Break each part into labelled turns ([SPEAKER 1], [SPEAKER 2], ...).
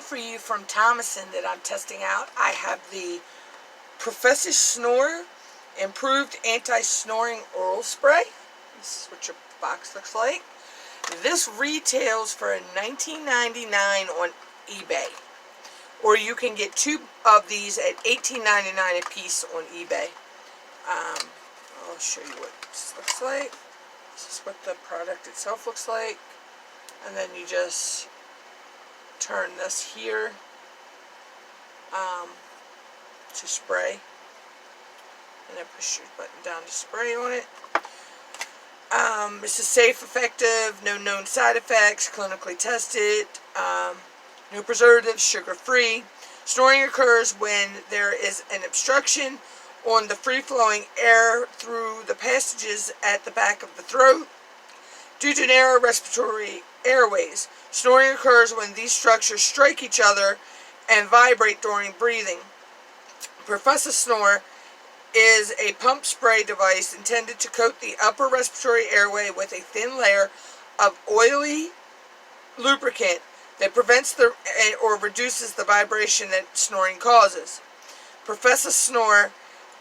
[SPEAKER 1] for you from Thomason that I'm testing out. I have the ProfesSnore Improved Anti-Snoring Oral Spray. This is what your box looks like. This retails for $19.99 on eBay. Or you can get 2 of these at $18.99 a piece on eBay. I'll show you what this looks like. This is what the product itself looks like. And then you just turn this here to spray. And then push your button down to spray on it. This is safe, effective, no known side effects, clinically tested, no preservatives, sugar-free. Snoring occurs when there is an obstruction on the free-flowing air through the passages at the back of the throat due to narrow respiratory airways. Snoring occurs when these structures strike each other and vibrate during breathing. ProfesSnore is a pump spray device intended to coat the upper respiratory airway with a thin layer of oily lubricant that prevents or reduces the vibration that snoring causes. ProfesSnore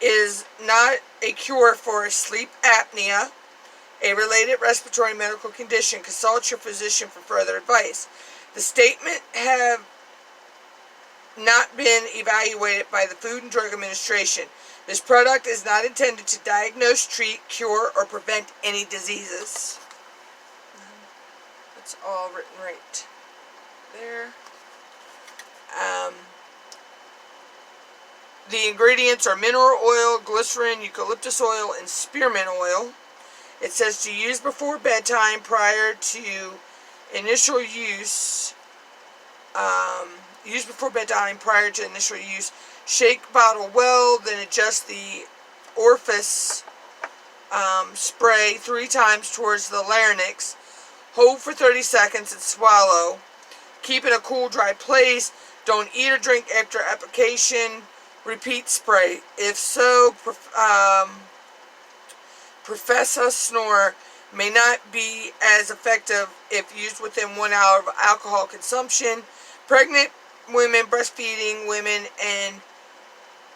[SPEAKER 1] is not a cure for sleep apnea, a related respiratory medical condition. Consult your physician for further advice. The statement have not been evaluated by the Food and Drug Administration. This product is not intended to diagnose, treat, cure, or prevent any diseases. It's all written right there. The ingredients are mineral oil, glycerin, eucalyptus oil, and spearmint oil. It says to use before bedtime prior to initial use. Use before bedtime prior to initial use. Shake bottle well, then adjust the orifice spray 3 times towards the larynx. Hold for 30 seconds and swallow. Keep in a cool, dry place. Don't eat or drink after application. Repeat spray. If so, ProfesSnore may not be as effective if used within 1 hour of alcohol consumption. Pregnant women, breastfeeding women, and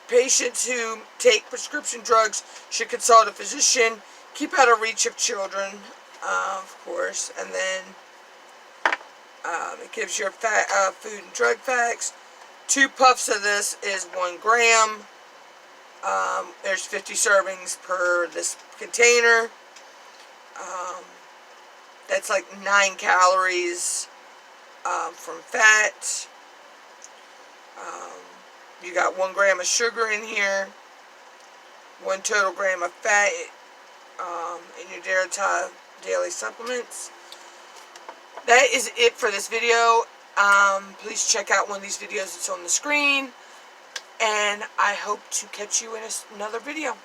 [SPEAKER 1] patients who take prescription drugs should consult a physician. Keep out of reach of children, of course. And then it gives your food and drug facts. 2 puffs of this is 1 gram. There's 50 servings per this container. That's like 9 calories from fat. You got 1 gram of sugar in here. 1 total gram of fat in your daily supplements. That is it for this video. Please check out one of these videos that's on the screen. And I hope to catch you in another video.